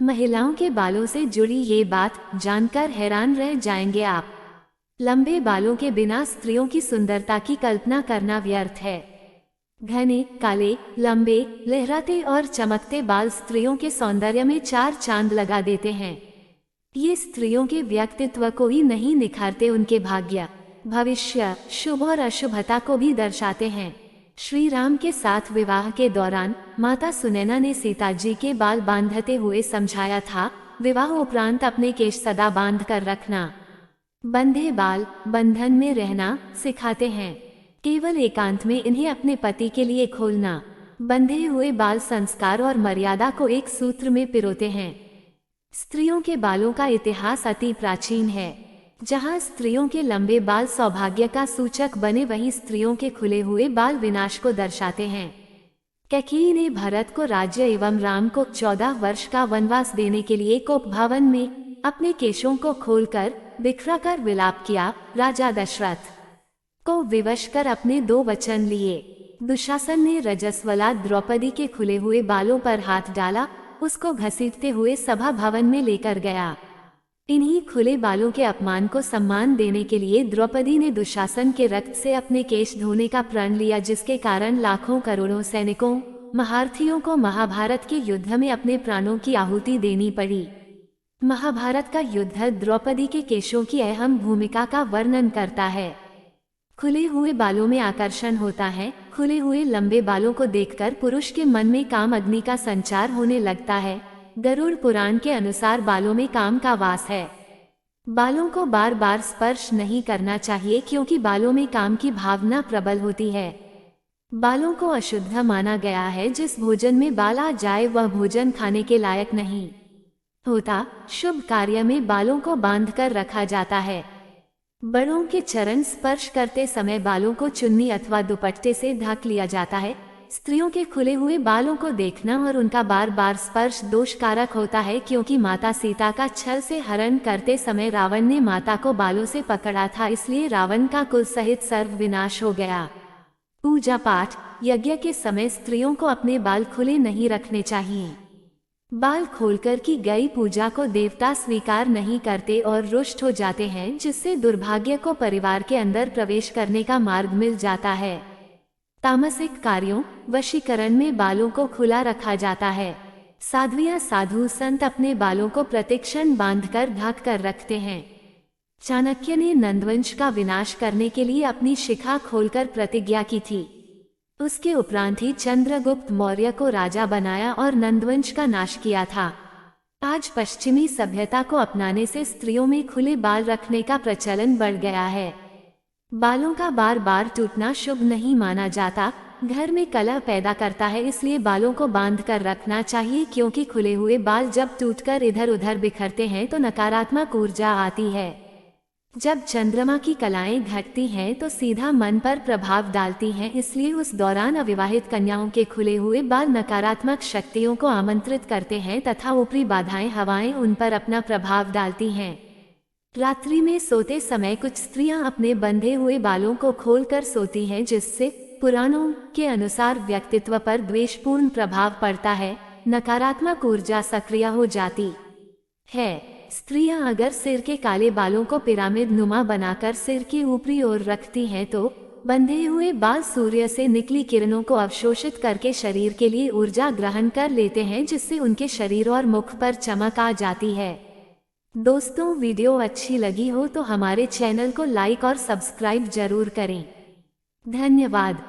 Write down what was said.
महिलाओं के बालों से जुड़ी ये बात जानकर हैरान रह जाएंगे आप। लंबे बालों के बिना स्त्रियों की सुंदरता की कल्पना करना व्यर्थ है। घने, काले, लंबे, लहराते और चमकते बाल स्त्रियों के सौंदर्य में चार चांद लगा देते हैं। ये स्त्रियों के व्यक्तित्व को ही नहीं निखारते, उनके भाग्य, भविष्य, शुभ और अशुभता को भी दर्शाते हैं। श्री राम के साथ विवाह के दौरान माता सुनैना ने सीता जी के बाल बांधते हुए समझाया था, विवाह उपरांत अपने केश सदा बांध कर रखना। बंधे बाल बंधन में रहना सिखाते हैं, केवल एकांत में इन्हें अपने पति के लिए खोलना। बंधे हुए बाल संस्कार और मर्यादा को एक सूत्र में पिरोते हैं। स्त्रियों के बालों का इतिहास अति प्राचीन है। जहां स्त्रियों के लंबे बाल सौभाग्य का सूचक बने, वहीं स्त्रियों के खुले हुए बाल विनाश को दर्शाते हैं। कैकेयी ने भरत को राज्य एवं राम को 14 वर्ष का वनवास देने के लिए कोप भवन में अपने केशों को खोलकर बिखरा कर विलाप किया। राजा दशरथ को विवश कर अपने 2 वचन लिए। दुशासन ने रजस्वला द्रौपदी के खुले हुए बालों पर हाथ डाला, उसको घसीटते हुए सभा भवन में लेकर गया। इन्हीं खुले बालों के अपमान को सम्मान देने के लिए द्रौपदी ने दुशासन के रक्त से अपने केश धोने का प्रण लिया, जिसके कारण लाखों करोड़ों सैनिकों, महारथियों को महाभारत के युद्ध में अपने प्राणों की आहुति देनी पड़ी। महाभारत का युद्ध द्रौपदी के केशों की अहम भूमिका का वर्णन करता है। खुले हुए बालों में आकर्षण होता है। खुले हुए लंबे बालों को देखकर पुरुष के मन में काम अग्नि का संचार होने लगता है। गरुड़ पुराण के अनुसार बालों में काम का वास है। बालों को बार बार स्पर्श नहीं करना चाहिए, क्योंकि बालों में काम की भावना प्रबल होती है। बालों को अशुद्ध माना गया है। जिस भोजन में बाल आ जाए वह भोजन खाने के लायक नहीं होता। शुभ कार्य में बालों को बांधकर रखा जाता है। बड़ों के चरण स्पर्श करते समय बालों को चुन्नी अथवा दुपट्टे से ढक लिया जाता है। स्त्रियों के खुले हुए बालों को देखना और उनका बार बार स्पर्श दोषकारक होता है, क्योंकि माता सीता का छल से हरण करते समय रावण ने माता को बालों से पकड़ा था, इसलिए रावण का कुल सहित सर्व विनाश हो गया। पूजा पाठ, यज्ञ के समय स्त्रियों को अपने बाल खुले नहीं रखने चाहिए। बाल खोलकर की गई पूजा को देवता स्वीकार नहीं करते और रुष्ट हो जाते हैं, जिससे दुर्भाग्य को परिवार के अंदर प्रवेश करने का मार्ग मिल जाता है। तामसिक कार्यों, वशीकरण में बालों को खुला रखा जाता है। साध्वियां साधु संत अपने बालों को प्रतिक्षण बांधकर ढक कर रखते हैं। चाणक्य ने नंदवंश का विनाश करने के लिए अपनी शिखा खोलकर प्रतिज्ञा की थी। उसके उपरांत ही चंद्रगुप्त मौर्य को राजा बनाया और नंदवंश का नाश किया था। आज पश्चिमी सभ्यता को अपनाने से स्त्रियों में खुले बाल रखने का प्रचलन बढ़ गया है। बालों का बार बार टूटना शुभ नहीं माना जाता, घर में कलह पैदा करता है, इसलिए बालों को बांध कर रखना चाहिए, क्योंकि खुले हुए बाल जब टूटकर इधर उधर बिखरते हैं तो नकारात्मक ऊर्जा आती है। जब चंद्रमा की कलाएं घटती हैं तो सीधा मन पर प्रभाव डालती हैं, इसलिए उस दौरान अविवाहित कन्याओं के खुले हुए बाल नकारात्मक शक्तियों को आमंत्रित करते हैं तथा ऊपरी बाधाएं हवाएं उन पर अपना प्रभाव डालती हैं। रात्रि में सोते समय कुछ स्त्रियां अपने बंधे हुए बालों को खोलकर सोती हैं, जिससे पुराणों के अनुसार व्यक्तित्व पर द्वेषपूर्ण प्रभाव पड़ता है, नकारात्मक ऊर्जा सक्रिय हो जाती है। स्त्रियां अगर सिर के काले बालों को पिरामिड नुमा बनाकर सिर की ऊपरी ओर रखती हैं तो बंधे हुए बाल सूर्य से निकली किरणों को अवशोषित करके शरीर के लिए ऊर्जा ग्रहण कर लेते हैं, जिससे उनके शरीर और मुख पर चमक आ जाती है। दोस्तों, वीडियो अच्छी लगी हो तो हमारे चैनल को लाइक और सब्सक्राइब जरूर करें। धन्यवाद।